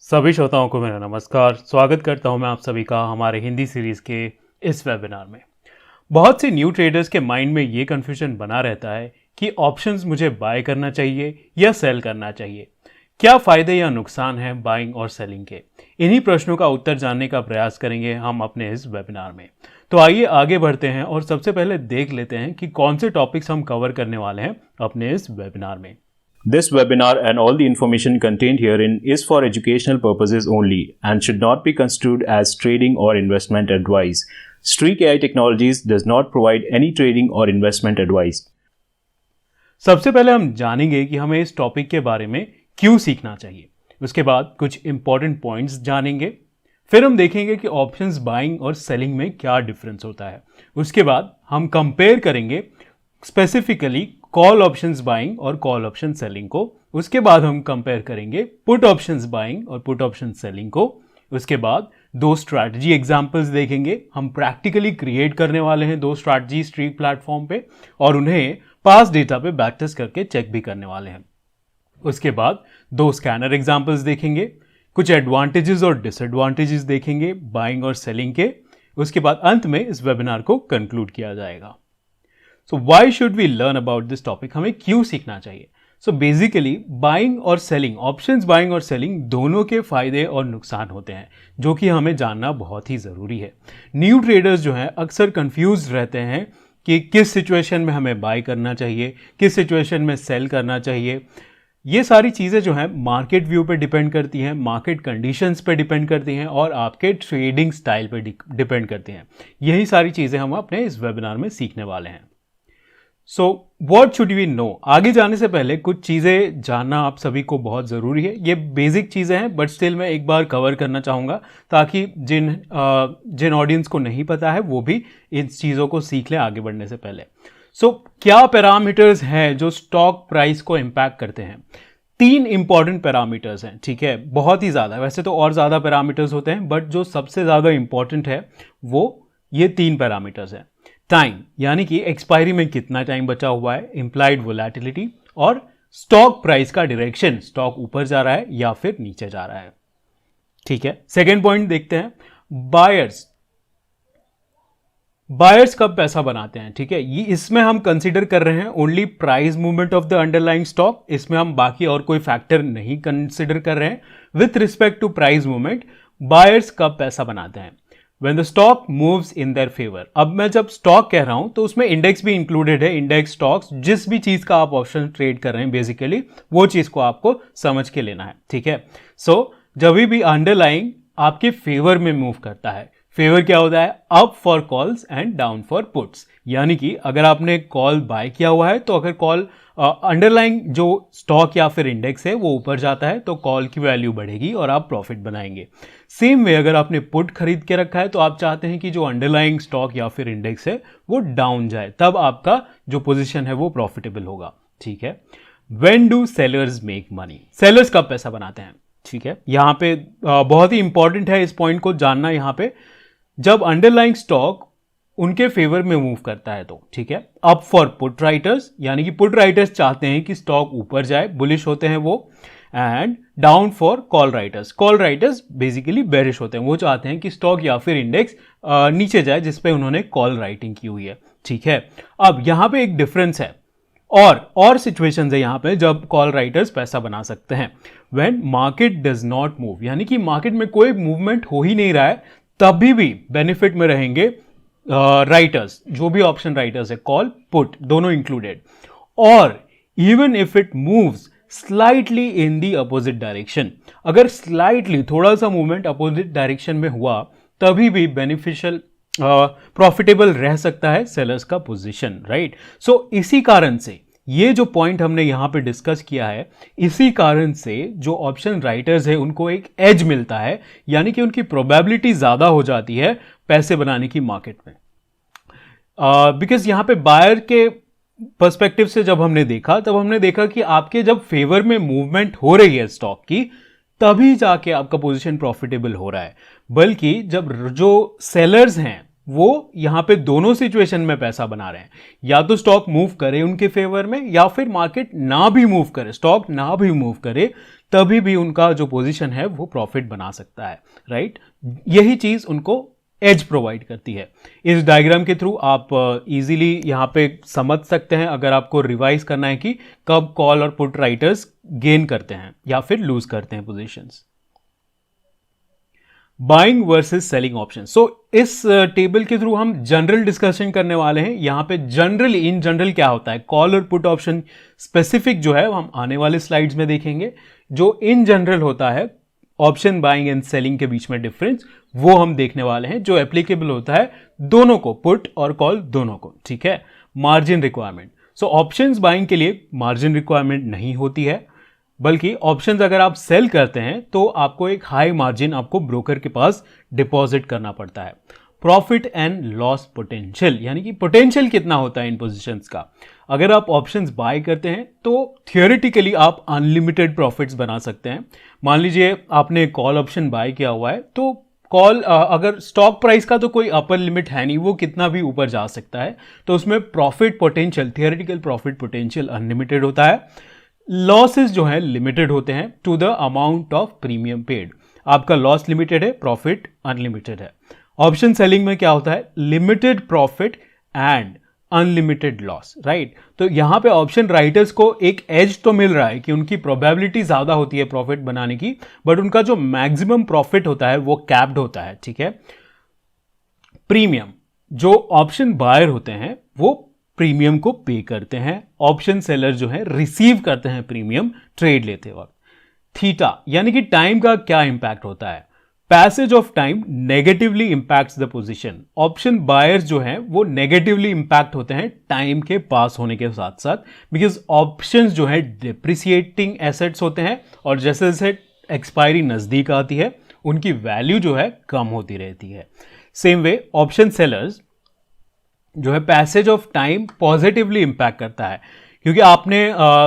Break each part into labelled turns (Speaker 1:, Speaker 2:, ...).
Speaker 1: सभी श्रोताओं को मेरा नमस्कार। स्वागत करता हूं मैं आप सभी का हमारे हिंदी सीरीज़ के इस वेबिनार में। बहुत से न्यू ट्रेडर्स के माइंड में ये कन्फ्यूजन बना रहता है कि ऑप्शंस मुझे बाय करना चाहिए या सेल करना चाहिए। क्या फ़ायदे या नुकसान हैं बाइंग और सेलिंग के? इन्हीं प्रश्नों का उत्तर जानने का प्रयास करेंगे हम अपने इस वेबिनार में। तो आइए आगे बढ़ते हैं और सबसे पहले देख लेते हैं कि कौन से टॉपिक्स हम कवर करने वाले हैं अपने इस वेबिनार में।
Speaker 2: This webinar and all the information contained herein is for educational purposes only and should not be construed as trading or investment advice. Streak AI Technologies does not provide any trading or investment advice.
Speaker 1: सबसे पहले हम जानेंगे कि हमें इस topic के बारे में क्यों सीखना चाहिए। उसके बाद कुछ इंपॉर्टेंट पॉइंट्स जानेंगे। फिर हम देखेंगे कि ऑप्शंस बाइंग और सेलिंग में क्या डिफरेंस होता है। उसके बाद हम कंपेयर करेंगे स्पेसिफिकली कॉल ऑप्शंस बाइंग और कॉल ऑप्शन सेलिंग को। उसके बाद हम कंपेयर करेंगे पुट ऑप्शंस बाइंग और पुट ऑप्शन सेलिंग को। उसके बाद दो स्ट्रैटेजी एग्जांपल्स देखेंगे। हम प्रैक्टिकली क्रिएट करने वाले हैं दो स्ट्रैटेजी स्ट्रीक प्लेटफॉर्म पे और उन्हें पास डेटा पे बैक टेस्ट करके चेक भी करने वाले हैं। उसके बाद दो स्कैनर एग्जांपल्स देखेंगे, कुछ एडवांटेजेस और डिसएडवांटेजेस देखेंगे बाइंग और सेलिंग के। उसके बाद अंत में इस वेबिनार को कंक्लूड किया जाएगा। So why should we learn about this topic? हमें क्यों सीखना चाहिए? सो बेसिकली बाइंग और सेलिंग, ऑप्शंस बाइंग और सेलिंग दोनों के फायदे और नुकसान होते हैं जो कि हमें जानना बहुत ही ज़रूरी है। न्यू ट्रेडर्स जो हैं अक्सर कंफ्यूज रहते हैं कि किस सिचुएशन में हमें बाय करना चाहिए, किस सिचुएशन में सेल करना चाहिए। ये सारी चीज़ें जो हैं मार्केट व्यू पे डिपेंड करती हैं, मार्केट कंडीशंस पे डिपेंड करती हैं और आपके ट्रेडिंग स्टाइल पे डिपेंड करती हैं। यही सारी चीज़ें हम अपने इस वेबिनार में सीखने वाले हैं। So what should we know? आगे जाने से पहले कुछ चीज़ें जानना आप सभी को बहुत ज़रूरी है। ये बेसिक चीज़ें हैं बट स्टिल मैं एक बार कवर करना चाहूँगा ताकि जिन ऑडियंस को नहीं पता है वो भी इन चीज़ों को सीख लें आगे बढ़ने से पहले। सो क्या पैरामीटर्स हैं जो स्टॉक प्राइस को इम्पैक्ट करते हैं? तीन इंपॉर्टेंट पैरामीटर्स हैं, ठीक है, बहुत ही ज़्यादा। वैसे तो और ज़्यादा पैरामीटर्स होते हैं बट जो सबसे ज़्यादा इंपॉर्टेंट है वो ये तीन पैरामीटर्स हैं। टाइम, यानी कि एक्सपायरी में कितना टाइम बचा हुआ है, इम्प्लाइड वोलेटिलिटी, और स्टॉक प्राइस का डायरेक्शन, स्टॉक ऊपर जा रहा है या फिर नीचे जा रहा है, ठीक है। सेकेंड पॉइंट देखते हैं, बायर्स कब पैसा बनाते हैं, ठीक है। ये इसमें हम कंसीडर कर रहे हैं only price movement of the underlying stock. इसमें हम बाकी और कोई फैक्टर नहीं कंसीडर कर रहे हैं। With respect to price movement buyers कब पैसा बनाते हैं? When the stock moves in their favor। अब मैं जब स्टॉक कह रहा हूं तो उसमें इंडेक्स भी इंक्लूडेड है। इंडेक्स स्टॉक्स, जिस भी चीज का आप ऑप्शन ट्रेड कर रहे हैं बेसिकली वो चीज को आपको समझ के लेना है, ठीक है। सो जब भी अंडरलाइंग आपके फेवर में मूव करता है, फेवर क्या होता है? Up for calls and down for puts. यानी कि अगर आपने कॉल बाय किया हुआ है तो अगर कॉल अंडरलाइंग जो स्टॉक या फिर इंडेक्स है वो ऊपर जाता है तो कॉल की वैल्यू बढ़ेगी और आप प्रॉफिट बनाएंगे। सेम वे अगर आपने पुट खरीद के रखा है तो आप चाहते हैं कि जो अंडरलाइंग स्टॉक या फिर इंडेक्स है वो डाउन जाए, तब आपका जो पोजीशन है वो प्रॉफिटेबल होगा, ठीक है। When do sellers make money? Sellers कब पैसा बनाते हैं, ठीक है। यहाँ पे बहुत ही इंपॉर्टेंट है इस पॉइंट को जानना। यहाँ पे जब अंडरलाइंग स्टॉक उनके फेवर में मूव करता है तो, ठीक है। अप फॉर पुट राइटर्स, यानी कि पुट राइटर्स चाहते हैं कि स्टॉक ऊपर जाए, बुलिश होते हैं वो। And down for call writers, call writers basically bearish होते हैं, वो चाहते हैं कि स्टॉक या फिर इंडेक्स नीचे जाए जिसपे उन्होंने कॉल राइटिंग की हुई है, ठीक है। अब यहाँ पे एक डिफरेंस है और सिचुएशंस है यहाँ पे जब कॉल राइटर्स पैसा बना सकते हैं। When market does not move, यानी कि मार्केट में कोई मूवमेंट हो ही नहीं रहा है, तभी भी बेनिफिट में रहेंगे राइटर्स, जो भी ऑप्शन राइटर्स है, कॉल पुट दोनों इंक्लूडेड। और even if it moves slightly in the opposite direction, अगर स्लाइटली थोड़ा सा मूवमेंट अपोजिट डायरेक्शन में हुआ तभी भी बेनिफिशियल प्रॉफिटेबल रह सकता है सेलर्स का पोजीशन, राइट। सो इसी कारण से ये जो पॉइंट हमने यहां पे डिस्कस किया है, इसी कारण से जो ऑप्शन राइटर्स है उनको एक एज मिलता है, यानी कि उनकी प्रोबेबिलिटी ज्यादा हो जाती है पैसे बनाने की मार्केट में। बिकॉज यहां पे बायर के पर्सपेक्टिव से जब हमने देखा तब हमने देखा कि आपके जब फेवर में मूवमेंट हो रही है स्टॉक की तभी जाके आपका पोजीशन प्रॉफिटेबल हो रहा है। बल्कि जब जो सेलर्स हैं वो यहां पे दोनों सिचुएशन में पैसा बना रहे हैं, या तो स्टॉक मूव करे उनके फेवर में या फिर मार्केट ना भी मूव करे, स्टॉक ना भी मूव करे, तभी भी उनका जो पोजीशन है वो प्रॉफिट बना सकता है, राइट। यही चीज उनको एज प्रोवाइड करती है। इस डायग्राम के थ्रू आप इजीली यहां पे समझ सकते हैं, अगर आपको रिवाइज करना है कि कब कॉल और पुट राइटर्स गेन करते हैं या फिर लूज करते हैं positions. Buying versus selling option. So इस टेबल के थ्रू हम जनरल डिस्कशन करने वाले हैं। यहां पे जनरल, इन जनरल क्या होता है, कॉल और पुट ऑप्शन स्पेसिफिक जो है वो हम आने वाले स्लाइड्स में देखेंगे। जो इन जनरल होता है ऑप्शन बाइंग एंड सेलिंग के बीच में डिफरेंस, वो हम देखने वाले हैं, जो एप्लीकेबल होता है दोनों को, पुट और कॉल दोनों को, ठीक है। Margin requirement. So options buying के लिए मार्जिन रिक्वायरमेंट नहीं होती है, बल्कि ऑप्शंस अगर आप सेल करते हैं तो आपको एक हाई मार्जिन आपको ब्रोकर के पास डिपॉजिट करना पड़ता है। प्रॉफिट एंड लॉस पोटेंशियल, यानी कि पोटेंशियल कितना होता है इन पोजीशंस का। अगर आप ऑप्शंस बाय करते हैं तो थियोरेटिकली आप अनलिमिटेड प्रॉफिट्स बना सकते हैं। मान लीजिए आपने कॉल ऑप्शन बाय किया हुआ है, तो कॉल अगर स्टॉक प्राइस का तो कोई अपर लिमिट है नहीं, वो कितना भी ऊपर जा सकता है, तो उसमें profit potential, theoretical profit potential unlimited होता है। लॉसेस जो है लिमिटेड होते हैं to the amount of premium paid. आपका लॉस लिमिटेड है, प्रॉफिट अनलिमिटेड है। ऑप्शन सेलिंग में क्या होता है, limited profit and unlimited loss, right. तो यहां पे ऑप्शन राइटर्स को एक एज तो मिल रहा है कि उनकी प्रोबेबिलिटी ज्यादा होती है प्रॉफिट बनाने की, बट उनका जो मैक्सिमम प्रॉफिट होता है वो कैप्ड होता है, ठीक है। प्रीमियम, जो ऑप्शन बायर होते हैं वो प्रीमियम को पे करते हैं, ऑप्शन सेलर जो है रिसीव करते हैं प्रीमियम ट्रेड लेते वक्त। थीटा यानी कि टाइम का क्या इंपैक्ट होता है, passage of time negatively impacts the position. Option buyers जो हैं वो नेगेटिवली इंपैक्ट होते हैं टाइम के पास होने के साथ साथ, बिकॉज ऑप्शंस जो है डिप्रिसिएटिंग एसेट्स होते हैं और जैसे जैसे एक्सपायरी नजदीक आती है उनकी वैल्यू जो है कम होती रहती है। सेम वे ऑप्शन सेलर्स जो है passage of time positively impact करता है, क्योंकि आपने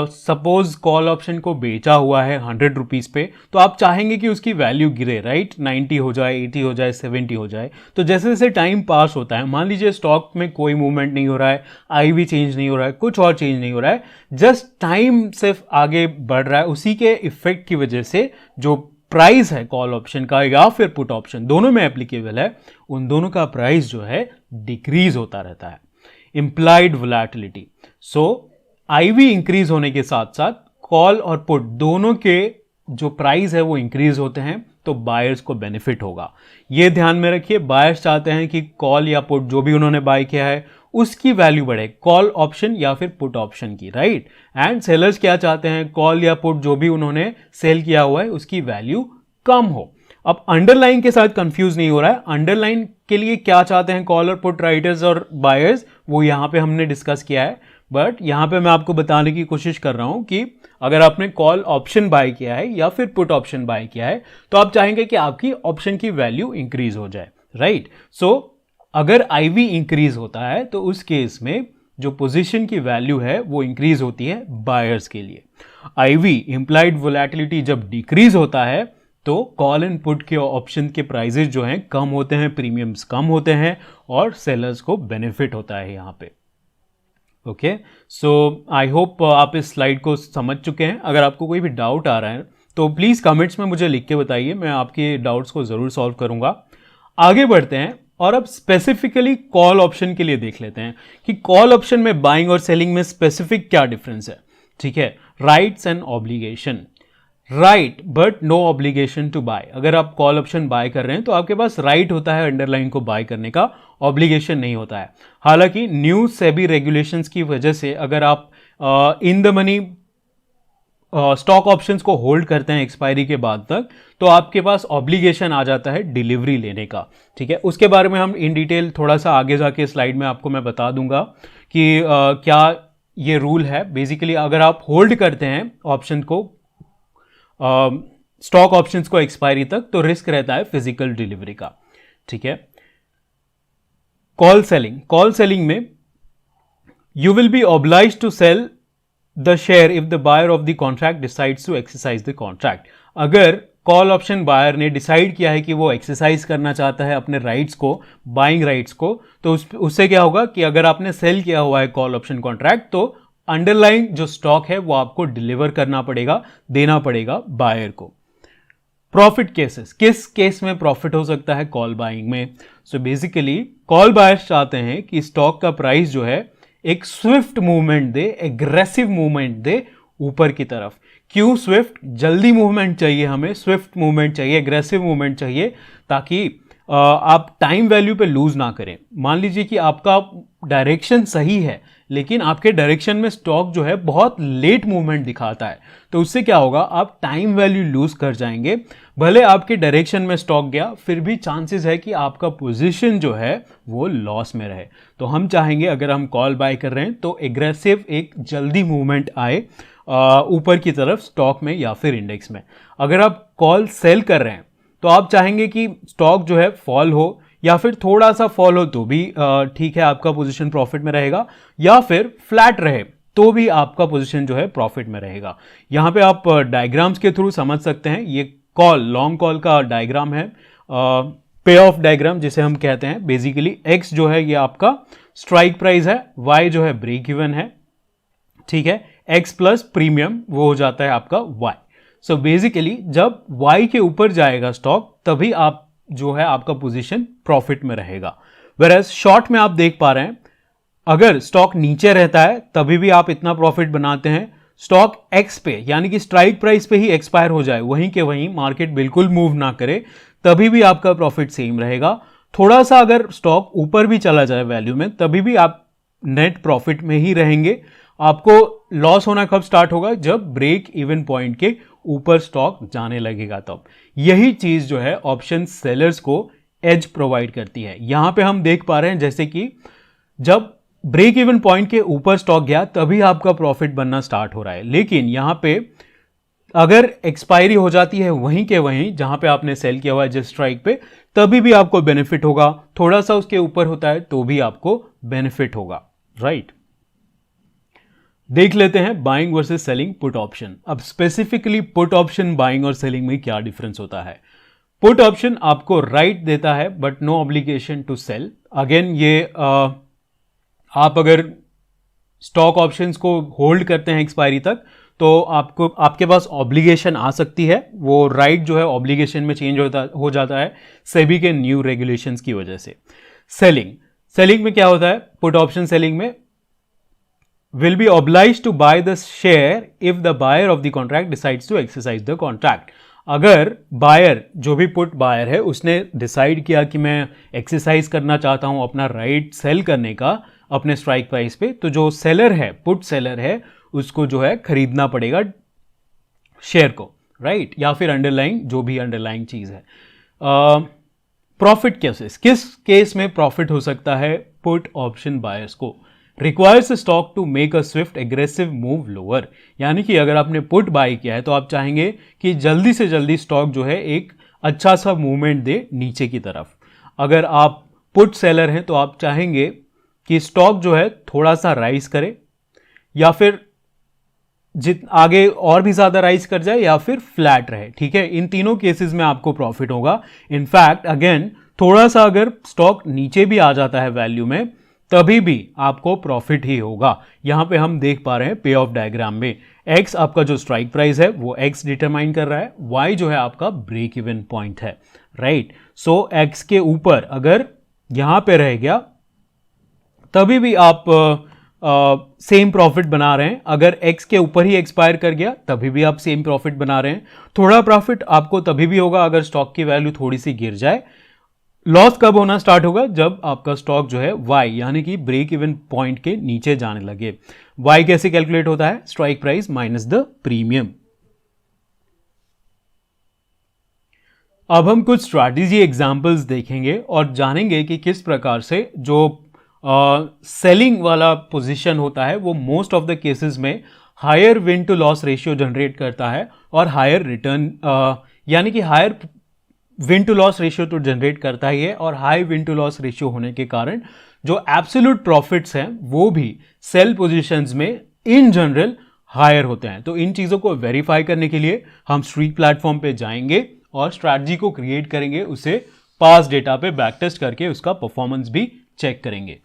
Speaker 1: सपोज कॉल ऑप्शन को बेचा हुआ है 100 रुपीज पे, तो आप चाहेंगे कि उसकी वैल्यू गिरे, राइट, 90 हो जाए, 80 हो जाए, 70 हो जाए। तो जैसे जैसे टाइम पास होता है, मान लीजिए स्टॉक में कोई मूवमेंट नहीं हो रहा है, आई भी चेंज नहीं हो रहा है, कुछ और चेंज नहीं हो रहा है, जस्ट टाइम सिर्फ आगे बढ़ रहा है, उसी के इफेक्ट की वजह से जो प्राइस है कॉल ऑप्शन का या फिर पुट ऑप्शन, दोनों में एप्लीकेबल है, उन दोनों का प्राइस जो है डिक्रीज होता रहता है। इंप्लाइड वोलेटिलिटी, सो आईवी इंक्रीज होने के साथ साथ कॉल और पुट दोनों के जो प्राइस है वो इंक्रीज होते हैं, तो बायर्स को बेनिफिट होगा। ये ध्यान में रखिए, बायर्स चाहते हैं कि कॉल या पुट जो भी उन्होंने बाय किया है उसकी वैल्यू बढ़े, कॉल ऑप्शन या फिर पुट ऑप्शन की, राइट। एंड सेलर्स क्या चाहते हैं, कॉल या पुट जो भी उन्होंने सेल किया हुआ है उसकी वैल्यू कम हो। अब अंडरलाइन के साथ कंफ्यूज नहीं हो रहा है, अंडरलाइन के लिए क्या चाहते हैं कॉल और पुट राइटर्स और बायर्स, वो यहां पे हमने डिस्कस किया है, बट यहां पे मैं आपको बताने की कोशिश कर रहा हूं कि अगर आपने कॉल ऑप्शन बाय किया है या फिर पुट ऑप्शन बाय किया है, तो आप चाहेंगे कि आपकी ऑप्शन की वैल्यू इंक्रीज हो जाए, राइट। सो अगर आईवी इंक्रीज होता है तो उस केस में जो पोजीशन की वैल्यू है वो इंक्रीज होती है बायर्स के लिए। आईवी इंप्लाइड वोलेटिलिटी जब डिक्रीज होता है तो कॉल एंड पुट के ऑप्शन के प्राइजेस जो हैं कम होते हैं, प्रीमियम्स कम होते हैं और सेलर्स को बेनिफिट होता है यहां पे। ओके, सो आई होप आप इस स्लाइड को समझ चुके हैं। अगर आपको कोई भी डाउट आ रहा है तो प्लीज कमेंट्स में मुझे लिख के बताइए, मैं आपके डाउट्स को जरूर सॉल्व करूंगा। आगे बढ़ते हैं और अब स्पेसिफिकली कॉल ऑप्शन के लिए देख लेते हैं कि कॉल ऑप्शन में बाइंग और सेलिंग में स्पेसिफिक क्या डिफरेंस है, ठीक है। Rights and obligation, right but no obligation to buy. अगर आप कॉल ऑप्शन बाय कर रहे हैं तो आपके पास राइट होता है अंडरलाइन को बाय करने का, ऑब्लिगेशन नहीं होता है। हालांकि न्यू सेबी रेगुलेशंस की वजह से अगर आप in the money stock options को होल्ड करते हैं एक्सपायरी के बाद तक, तो आपके पास ऑब्लिगेशन आ जाता है डिलीवरी लेने का, ठीक है। उसके बारे में हम इन डिटेल थोड़ा सा आगे जाके स्लाइड में आपको मैं बता दूंगा कि क्या ये रूल है। बेसिकली अगर आप होल्ड करते हैं ऑप्शन को, स्टॉक ऑप्शंस को एक्सपायरी तक, तो रिस्क रहता है फिजिकल डिलीवरी का, ठीक है। कॉल सेलिंग, कॉल सेलिंग में you will be obliged to sell the share if the buyer of the contract decides to exercise the contract. अगर कॉल ऑप्शन बायर ने डिसाइड किया है कि वो एक्सरसाइज करना चाहता है अपने राइट्स को, बाइंग राइट्स को, तो उससे क्या होगा कि अगर आपने सेल किया हुआ है कॉल ऑप्शन कॉन्ट्रैक्ट तो अंडरलाइंग जो स्टॉक है वो आपको डिलीवर करना पड़ेगा, देना पड़ेगा बायर को। प्रॉफिट केसेस, किस केस में प्रॉफिट हो सकता है कॉल बाइंग में? सो बेसिकली कॉल बायर्स चाहते हैं कि स्टॉक का प्राइस जो है एक स्विफ्ट मूवमेंट दे, एग्रेसिव मूवमेंट दे ऊपर की तरफ। क्यों स्विफ्ट? जल्दी मूवमेंट चाहिए हमें, स्विफ्ट मूवमेंट चाहिए, एग्रेसिव मूवमेंट चाहिए, ताकि आप टाइम वैल्यू पे लूज ना करें। मान लीजिए कि आपका डायरेक्शन सही है लेकिन आपके डायरेक्शन में स्टॉक जो है बहुत लेट मूवमेंट दिखाता है, तो उससे क्या होगा, आप टाइम वैल्यू लूज कर जाएंगे। भले आपके डायरेक्शन में स्टॉक गया, फिर भी चांसेस है कि आपका पोजीशन जो है वो लॉस में रहे। तो हम चाहेंगे अगर हम कॉल बाय कर रहे हैं तो एग्रेसिव एक जल्दी मूवमेंट आए ऊपर की तरफ स्टॉक में या फिर इंडेक्स में। अगर आप कॉल सेल कर रहे हैं तो आप चाहेंगे कि स्टॉक जो है फॉल हो या फिर थोड़ा सा फॉल हो तो भी ठीक है, आपका पोजीशन प्रॉफिट में रहेगा, या फिर फ्लैट रहे तो भी आपका पोजीशन जो है प्रॉफिट में रहेगा। यहां पे आप डायग्राम्स के थ्रू समझ सकते हैं। ये कॉल, लॉन्ग कॉल का डायग्राम है, पे ऑफ डायग्राम जिसे हम कहते हैं। बेसिकली एक्स जो है ये आपका स्ट्राइक प्राइस है, वाई जो है ब्रेक इवन है, ठीक है, एक्स प्लस प्रीमियम वो हो जाता है आपका वाई। सो बेसिकली जब वाई के ऊपर जाएगा स्टॉक तभी आप जो है आपका पोजीशन प्रॉफिट में रहेगा। वेरएज शॉर्ट में आप देख पा रहे हैं अगर स्टॉक नीचे रहता है तभी भी आप इतना प्रॉफिट बनाते हैं, स्टॉक एक्स पे यानी कि स्ट्राइक प्राइस पे ही एक्सपायर हो जाए, वहीं के वहीं मार्केट बिल्कुल मूव ना करे, तभी भी आपका प्रॉफिट सेम रहेगा। थोड़ा सा अगर स्टॉक ऊपर भी चला जाए वैल्यू में तभी भी आप नेट प्रॉफिट में ही रहेंगे। आपको लॉस होना कब स्टार्ट होगा? जब ब्रेक इवन पॉइंट के ऊपर स्टॉक जाने लगेगा तब। यही चीज जो है ऑप्शन सेलर्स को एज प्रोवाइड करती है। यहां पे हम देख पा रहे हैं जैसे कि जब ब्रेक इवन पॉइंट के ऊपर स्टॉक गया तभी आपका प्रॉफिट बनना स्टार्ट हो रहा है, लेकिन यहां पे अगर एक्सपायरी हो जाती है वहीं के वहीं जहां पे आपने सेल किया हुआ है जिस स्ट्राइक पे, तभी भी आपको बेनिफिट होगा। थोड़ा सा उसके ऊपर होता है तो भी आपको बेनिफिट होगा, राइट। देख लेते हैं buying versus selling put option. अब स्पेसिफिकली पुट ऑप्शन बाइंग और सेलिंग में क्या डिफरेंस होता है? पुट ऑप्शन आपको राइट देता है but no obligation to sell. Again ये आप अगर स्टॉक ऑप्शंस को होल्ड करते हैं एक्सपायरी तक तो आपको आपके पास ऑब्लिगेशन आ सकती है, वो राइट जो है ऑब्लिगेशन में चेंज हो जाता है सेबी के न्यू रेगुलेशंस की वजह से। सेलिंग में क्या होता है? पुट ऑप्शन सेलिंग में will be obliged to buy the share if the buyer of the contract decides to exercise the contract। अगर बायर, जो भी पुट बायर है, उसने डिसाइड किया कि मैं एक्सरसाइज करना चाहता हूं अपना राइट सेल करने का अपने स्ट्राइक प्राइस पे, तो जो सेलर है, पुट सेलर है, उसको जो है खरीदना पड़ेगा शेयर को, राइट, या फिर अंडरलाइंग जो भी अंडरलाइंग चीज है। प्रॉफिट केसेस, किस केस में प्रॉफिट हो सकता है पुट ऑप्शन बायर्स को? Requires stock to make a swift aggressive move lower, यानी कि अगर आपने पुट बाय किया है तो आप चाहेंगे कि जल्दी से जल्दी स्टॉक जो है एक अच्छा सा मूवमेंट दे नीचे की तरफ। अगर आप पुट सेलर हैं तो आप चाहेंगे कि स्टॉक जो है थोड़ा सा राइज करे या फिर आगे और भी ज्यादा राइज कर जाए या फिर फ्लैट रहे, ठीक है। इन तीनों केसेस में आपको प्रॉफिट होगा। इनफैक्ट अगेन थोड़ा सा अगर स्टॉक नीचे भी आ जाता है वैल्यू में तभी भी आपको प्रॉफिट ही होगा। यहां पे हम देख पा रहे हैं पे ऑफ डायग्राम में एक्स आपका जो स्ट्राइक प्राइस है वो एक्स डिटरमाइन कर रहा है, वाई जो है आपका ब्रेक इवन पॉइंट है, राइट। सो एक्स के ऊपर अगर यहां पे रह गया तभी भी आप सेम प्रॉफिट बना रहे हैं। अगर एक्स के ऊपर ही एक्सपायर कर गया तभी भी आप सेम प्रॉफिट बना रहे हैं। थोड़ा प्रॉफिट आपको तभी भी होगा अगर स्टॉक की वैल्यू थोड़ी सी गिर जाए। लॉस कब होना स्टार्ट होगा? जब आपका स्टॉक जो है वाई यानी कि ब्रेक इवन पॉइंट के नीचे जाने लगे। वाई कैसे कैलकुलेट होता है? Strike price minus the premium. अब हम कुछ स्ट्रैटेजी एग्जांपल्स देखेंगे और जानेंगे कि किस प्रकार से जो सेलिंग वाला पोजीशन होता है वो मोस्ट ऑफ द केसेस में higher win to loss ratio generate करता है और हायर रिटर्न यानी कि higher win to loss ratio तो जनरेट करता ही है, और high win to loss ratio होने के कारण जो एब्सोल्यूट प्रॉफिट्स हैं वो भी सेल पोजीशंस में इन जनरल हायर होते हैं। तो इन चीज़ों को वेरीफाई करने के लिए हम स्ट्रीक प्लेटफॉर्म पे जाएंगे और स्ट्रैटेजी को क्रिएट करेंगे, उसे पास डेटा पे बैक टेस्ट करके उसका परफॉर्मेंस भी चेक करेंगे।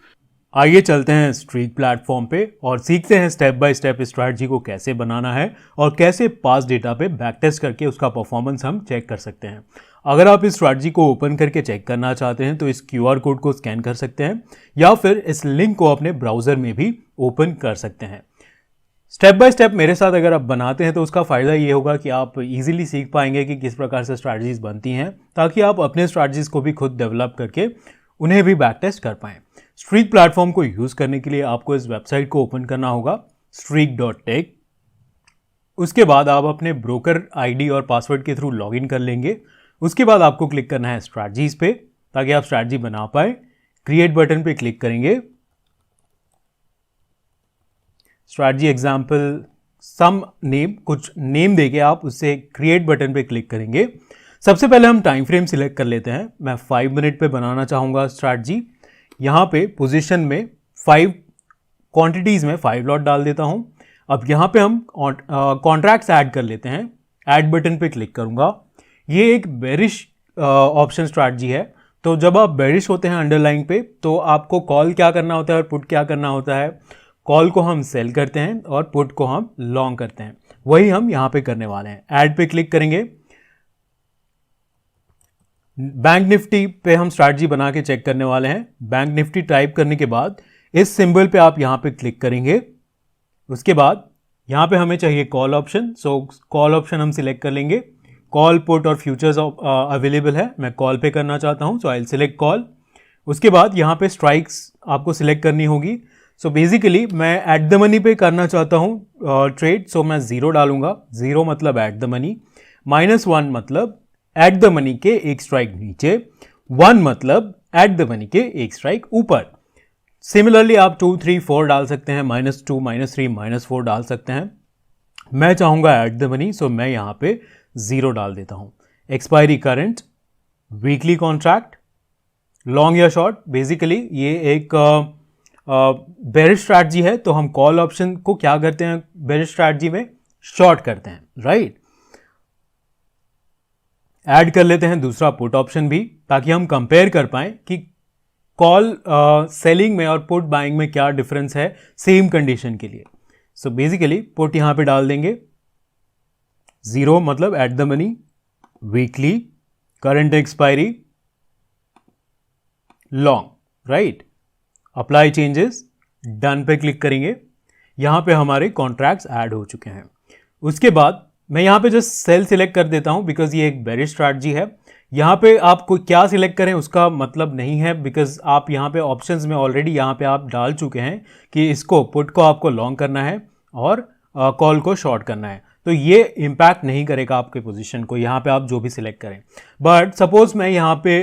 Speaker 1: आइए चलते हैं स्ट्रीक प्लेटफॉर्म पे और सीखते हैं स्टेप बाय स्टेप स्ट्रैटेजी को कैसे बनाना है और कैसे पास डेटा पे बैक टेस्ट करके उसका परफॉर्मेंस हम चेक कर सकते हैं। अगर आप इस स्ट्रैटेजी को ओपन करके चेक करना चाहते हैं तो इस QR कोड को स्कैन कर सकते हैं या फिर इस लिंक को अपने ब्राउजर में भी ओपन कर सकते हैं। स्टेप बाय स्टेप मेरे साथ अगर आप बनाते हैं तो उसका फ़ायदा ये होगा कि आप इजीली सीख पाएंगे कि किस प्रकार से स्ट्रैटेजीज बनती हैं, ताकि आप अपने स्ट्रैटेजीज को भी खुद डेवलप करके उन्हें भी बैक टेस्ट कर पाएं। स्ट्रीक प्लेटफॉर्म को यूज़ करने के लिए आपको इस वेबसाइट को ओपन करना होगा, streak.tech। उसके बाद आप अपने ब्रोकर ID और पासवर्ड के थ्रू लॉगिन कर लेंगे। उसके बाद आपको क्लिक करना है स्ट्रैटेजीज पे, ताकि आप स्ट्रैटेजी बना पाए। क्रिएट बटन पे क्लिक करेंगे, स्ट्रैटेजी एग्जाम्पल सम नेम, कुछ नेम देके आप उससे क्रिएट बटन पे क्लिक करेंगे। सबसे पहले हम टाइम फ्रेम सिलेक्ट कर लेते हैं। मैं 5 मिनट पे बनाना चाहूँगा स्ट्रैटेजी। यहाँ पे पोजीशन में 5 क्वांटिटीज़ में 5 लॉट डाल देता हूँ। अब यहाँ पे हम कॉन्ट्रैक्ट्स ऐड कर लेते हैं। ऐड बटन पे क्लिक करूँगा। ये एक बेरिश ऑप्शन स्ट्रैटेजी है, तो जब आप बेरिश होते हैं अंडरलाइन पे तो आपको कॉल क्या करना होता है और पुट क्या करना होता है। कॉल को हम सेल करते हैं और पुट को हम लॉन्ग करते हैं, वही हम यहाँ पे करने वाले हैं। ऐड पे क्लिक करेंगे। बैंक निफ्टी पे हम स्ट्रैटेजी बना के चेक करने वाले हैं। बैंक निफ्टी टाइप करने के बाद इस सिंबल पे आप यहाँ पे क्लिक करेंगे। उसके बाद यहाँ पे हमें चाहिए कॉल ऑप्शन, सो कॉल ऑप्शन हम सिलेक्ट कर लेंगे। कॉल, पुट और फ्यूचर्स अवेलेबल है, मैं कॉल पे करना चाहता हूँ, सो आई विल सिलेक्ट कॉल। उसके बाद यहाँ पे स्ट्राइक्स आपको सिलेक्ट करनी होगी। सो बेसिकली मैं एट द मनी पे करना चाहता हूँ ट्रेड, सो मैं 0 डालूंगा। 0 मतलब एट द मनी, -1 मतलब एट द मनी के एक स्ट्राइक नीचे, 1 मतलब एट द मनी के एक स्ट्राइक ऊपर। सिमिलरली आप 2, 3, 4 डाल सकते हैं, -2, -3, -4 डाल सकते हैं। मैं चाहूँगा एट द मनी, सो मैं यहाँ पे 0 डाल देता हूँ। Expiry current, weekly contract, long या शॉर्ट। बेसिकली ये एक बेरिश स्ट्रैटेजी है, तो हम कॉल ऑप्शन को क्या करते हैं बेरिश स्ट्रैटेजी में, शॉर्ट करते हैं, राइट। ऐड कर लेते हैं दूसरा पुट ऑप्शन भी, ताकि हम कंपेयर कर पाएं कि कॉल सेलिंग में और पुट बाइंग में क्या डिफरेंस है सेम कंडीशन के लिए। सो बेसिकली पुट यहां पे डाल देंगे। 0 मतलब at the money, weekly, current expiry, long, right. Apply changes, done पे क्लिक करेंगे। यहां पे हमारे कॉन्ट्रैक्ट्स ऐड हो चुके हैं। उसके बाद मैं यहाँ पे जस्ट सेल सिलेक्ट कर देता हूँ, बिकॉज ये एक बेरिश स्ट्रैटेजी है। यहाँ पे आप कोई क्या सिलेक्ट करें उसका मतलब नहीं है, बिकॉज आप यहाँ पे ऑप्शंस में ऑलरेडी यहाँ पे आप डाल चुके हैं कि इसको पुट को आपको लॉन्ग करना है और कॉल को शॉर्ट करना है, तो ये इम्पैक्ट नहीं करेगा आपके पोजीशन को, यहाँ पे आप जो भी सिलेक्ट करें। बट सपोज मैं यहाँ पे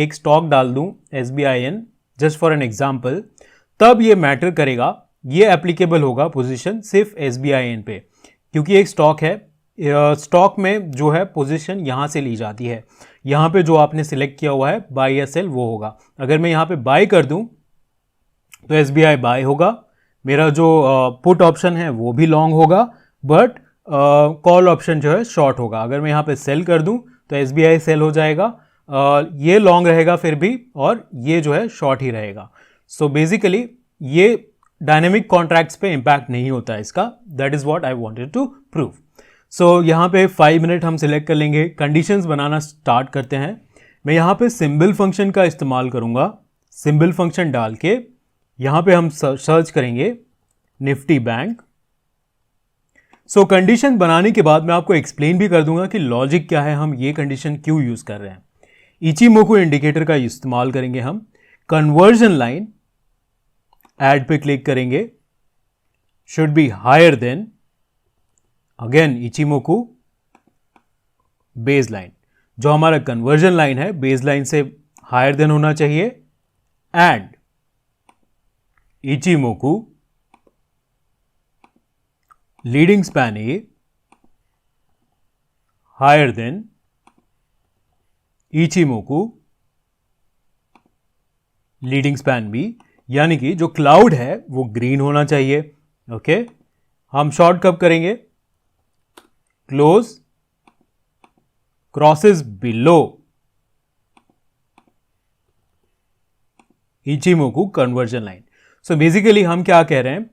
Speaker 1: एक स्टॉक डाल दूँ SBIN, just for an example, तब ये मैटर करेगा, ये एप्लीकेबल होगा पोजीशन सिर्फ SBIN पे, क्योंकि एक स्टॉक है। स्टॉक में जो है पोजीशन यहाँ से ली जाती है, यहाँ पे जो आपने सिलेक्ट किया हुआ है बाय या सेल वो होगा। अगर मैं यहाँ पे बाय कर दूँ तो SBI बाय होगा, मेरा जो पुट ऑप्शन है वो भी लॉन्ग होगा, बट कॉल ऑप्शन जो है शॉर्ट होगा। अगर मैं यहाँ पे सेल कर दूँ तो SBI सेल हो जाएगा, ये लॉन्ग रहेगा फिर भी, और ये जो है शॉर्ट ही रहेगा। सो बेसिकली ये डायनेमिक कॉन्ट्रैक्ट्स पे इंपैक्ट नहीं होता है इसका। That is what I wanted to prove. So यहाँ पे 5 मिनट हम सिलेक्ट कर लेंगे। कंडीशंस बनाना स्टार्ट करते हैं। मैं यहाँ पे सिंबल फंक्शन का इस्तेमाल करूँगा। सिंबल फंक्शन डाल के यहाँ पे हम सर्च करेंगे निफ्टी बैंक। सो कंडीशन बनाने के बाद मैं आपको एक्सप्लेन भी कर दूंगा कि लॉजिक क्या है, हम ये कंडीशन क्यों यूज़ कर रहे हैं। इचिमोकू इंडिकेटर का इस्तेमाल करेंगे हम। कन्वर्जन लाइन, ऐड पे क्लिक करेंगे, should be higher than, again Ichimoku base line, जो हमारा कन्वर्जन लाइन है बेस लाइन से हायर देन होना चाहिए, and Ichimoku leading span A higher than Ichimoku leading span B, यानी कि जो क्लाउड है वो ग्रीन होना चाहिए। ओके, हम शॉर्ट कब करेंगे? Close crosses below Ichimoku conversion line. So basically हम क्या कह रहे हैं,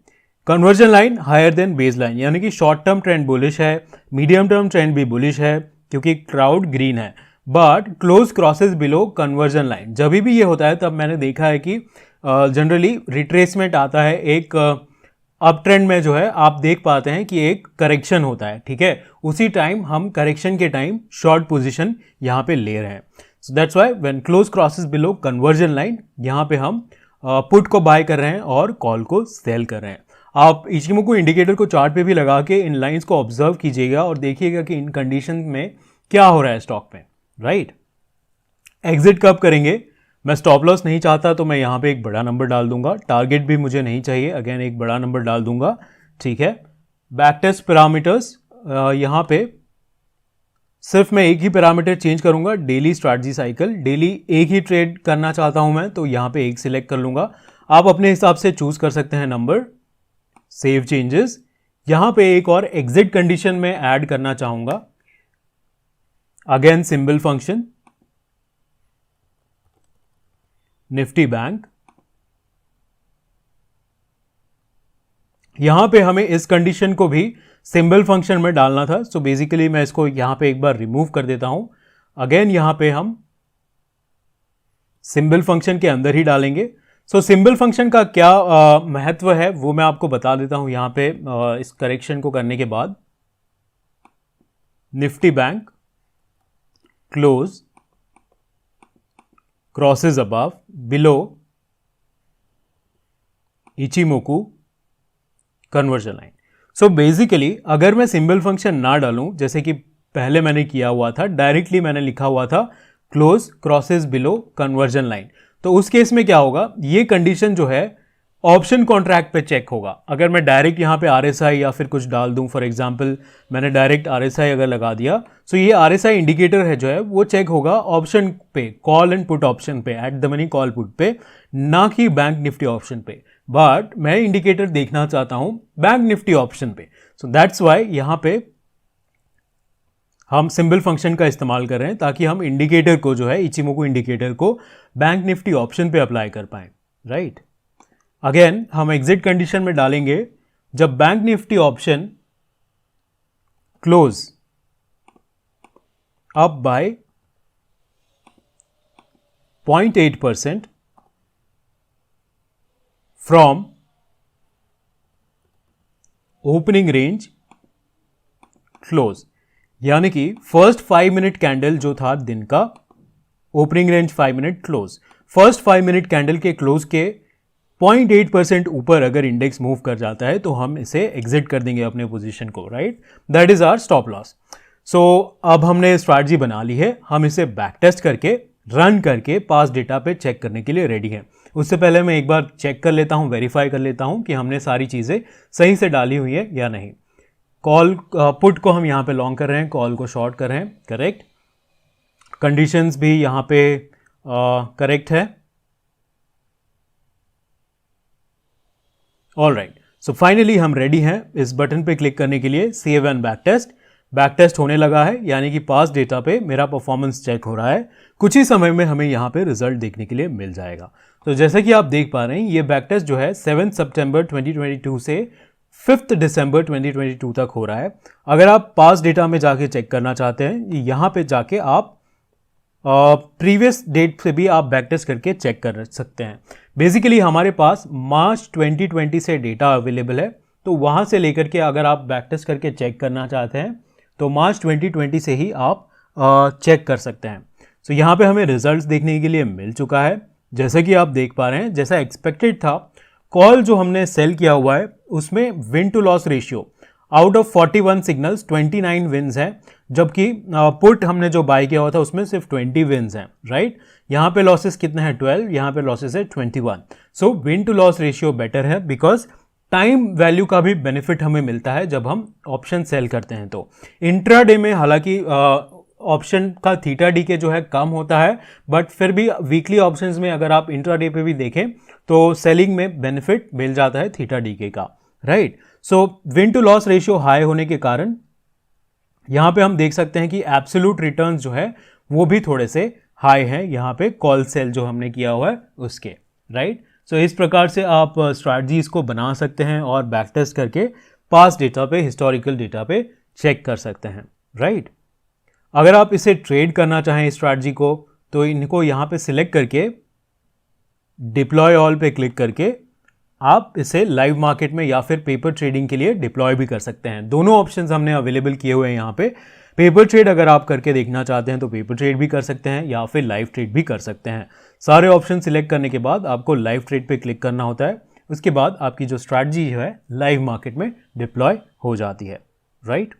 Speaker 1: conversion line higher than base line, यानी कि शॉर्ट टर्म ट्रेंड बुलिश है, मीडियम टर्म ट्रेंड भी बुलिश है क्योंकि क्राउड ग्रीन है, but close crosses below conversion line. जब भी ये होता है तब मैंने देखा है कि जनरली रिट्रेसमेंट आता है, एक अप ट्रेंड में जो है आप देख पाते हैं कि एक करेक्शन होता है, ठीक है, उसी टाइम हम करेक्शन के टाइम शॉर्ट पोजीशन यहां पे ले रहे हैं। So that's why when close crosses below conversion line, यहां पे हम पुट को बाय कर रहे हैं और कॉल को सेल कर रहे हैं। आप इचिमोकू इंडिकेटर को चार्ट पे भी लगा के इन लाइंस को ऑब्जर्व कीजिएगा और देखिएगा कि इन कंडीशन में क्या हो रहा है स्टॉक में, राइट। एग्जिट कब करेंगे? मैं स्टॉप लॉस नहीं चाहता तो मैं यहाँ पे एक बड़ा नंबर डाल दूंगा, टारगेट भी मुझे नहीं चाहिए, अगेन एक बड़ा नंबर डाल दूंगा, ठीक है। बैक टेस्ट पैरामीटर्स, यहाँ पे सिर्फ मैं एक ही पैरामीटर चेंज करूंगा, डेली स्ट्रैटेजी साइकिल, डेली एक ही ट्रेड करना चाहता हूं मैं तो यहाँ पे एक सिलेक्ट कर लूंगा। आप अपने हिसाब से चूज कर सकते हैं नंबर, सेव चेंजेस। यहां पे एक और एग्जिट कंडीशन में ऐड करना चाहूंगा, again symbol function Nifty bank. यहां पे हमें इस कंडीशन को भी सिंबल फंक्शन में डालना था, सो बेसिकली मैं इसको यहां पे एक बार रिमूव कर देता हूं। अगेन यहां पे हम सिंबल फंक्शन के अंदर ही डालेंगे। सो सिंबल फंक्शन का क्या महत्व है वो मैं आपको बता देता हूं यहां पे इस करेक्शन को करने के बाद। Nifty bank close crosses above below Ichimoku conversion line. So basically अगर मैं सिंबल फंक्शन ना डालूं, जैसे कि पहले मैंने किया हुआ था, डायरेक्टली मैंने लिखा हुआ था close crosses below conversion line, तो उस केस में क्या होगा, ये कंडीशन जो है ऑप्शन कॉन्ट्रैक्ट पे चेक होगा। अगर मैं डायरेक्ट यहाँ पे आरएसआई या फिर कुछ डाल दूं, फॉर एग्जांपल मैंने डायरेक्ट आरएसआई अगर लगा दिया, सो ये आरएसआई इंडिकेटर है जो है वो चेक होगा ऑप्शन पे, कॉल एंड पुट ऑप्शन पे, at the money call put पे, ना कि बैंक निफ्टी ऑप्शन पे। बट मैं इंडिकेटर देखना चाहता हूं बैंक निफ्टी ऑप्शन पे, सो दैट्स वाई यहां पे हम सिंबल फंक्शन का इस्तेमाल कर रहे हैं ताकि हम इंडिकेटर को जो है इचिमोकू इंडिकेटर को बैंक निफ्टी ऑप्शन पे अप्लाई कर पाए, राइट। अगेन हम एग्जिट कंडीशन में डालेंगे जब bank Nifty option close up by 0.8% from opening range close, यानी कि फर्स्ट 5 मिनट कैंडल जो था दिन का, opening range 5 minute close, first 5 minute candle के क्लोज के 0.8% ऊपर अगर इंडेक्स मूव कर जाता है तो हम इसे एग्जिट कर देंगे अपने पोजीशन को, right. That is our stop loss. So अब हमने स्ट्रैटेजी बना ली है, हम इसे बैक टेस्ट करके रन करके पास डेटा पे चेक करने के लिए रेडी हैं। उससे पहले मैं एक बार चेक कर लेता हूं, वेरीफाई कर लेता हूं कि हमने सारी चीजें सही से डाली हुई है या नहीं। कॉल पुट को हम यहां पे लॉन्ग कर रहे हैं, कॉल को शॉर्ट कर रहे हैं, करेक्ट। कंडीशंस भी यहां पे करेक्ट है, ऑल राइट। सो फाइनली हम रेडी हैं इस बटन पे क्लिक करने के लिए, save and back test. Back test होने लगा है, यानी कि पास डेटा पे मेरा परफॉर्मेंस चेक हो रहा है। कुछ ही समय में हमें यहाँ पे रिजल्ट देखने के लिए मिल जाएगा। तो जैसे कि आप देख पा रहे हैं, ये बैक टेस्ट जो है 7 सितंबर 2022 से 5 दिसंबर 2022 तक हो रहा है। अगर आप पास डेटा में जाके चेक करना चाहते हैं, यहाँ पे जाके आप प्रीवियस डेट से भी आप बैक टेस्ट करके चेक कर सकते हैं। बेसिकली हमारे पास मार्च 2020 से डेटा अवेलेबल है, तो वहाँ से लेकर के अगर आप बैक टेस्ट करके चेक करना चाहते हैं तो मार्च 2020 से ही आप चेक कर सकते हैं। सो यहाँ पे हमें रिजल्ट्स देखने के लिए मिल चुका है। जैसे कि आप देख पा रहे हैं, जैसा एक्सपेक्टेड था, कॉल जो हमने सेल किया हुआ है उसमें win to loss ratio out of 41 signals 29 wins हैं, जबकि पुट हमने जो बाय किया हुआ था उसमें सिर्फ 20 विन्स हैं, राइट। यहाँ पे लॉसेस कितने हैं? 12, यहाँ पे लॉसेस है 21। So win to loss ratio better है, बिकॉज टाइम वैल्यू का भी बेनिफिट हमें मिलता है जब हम ऑप्शन सेल करते हैं। तो इंट्राडे में हालांकि ऑप्शन का थीटा डी के जो है कम होता है, बट फिर भी वीकली ऑप्शंस में अगर आप इंट्राडे पे भी देखें तो सेलिंग में बेनिफिट मिल जाता है थीटा डी के का, right. So win to loss ratio high होने के कारण यहां पे हम देख सकते हैं कि एब्सोल्यूट रिटर्न्स जो है वो भी थोड़े से हाई हैं यहाँ पे कॉल सेल जो हमने किया हुआ है उसके, राइट। सो इस प्रकार से आप स्ट्रैटेजीज को बना सकते हैं और बैक टेस्ट करके पास्ट डेटा पे, हिस्टोरिकल डेटा पे चेक कर सकते हैं, राइट। अगर आप इसे ट्रेड करना चाहें इस स्ट्रैटेजी को, तो इनको यहाँ पे सिलेक्ट करके डिप्लॉय ऑल पे क्लिक करके आप इसे लाइव मार्केट में या फिर पेपर ट्रेडिंग के लिए डिप्लॉय भी कर सकते हैं। दोनों ऑप्शंस हमने अवेलेबल किए हुए हैं यहाँ पे। पेपर ट्रेड अगर आप करके देखना चाहते हैं तो पेपर ट्रेड भी कर सकते हैं या फिर लाइव ट्रेड भी कर सकते हैं। सारे ऑप्शन सिलेक्ट करने के बाद आपको लाइव ट्रेड पे क्लिक करना होता है। उसके बाद आपकी जो स्ट्रैटेजी है लाइव मार्केट में डिप्लॉय हो जाती है, राइट।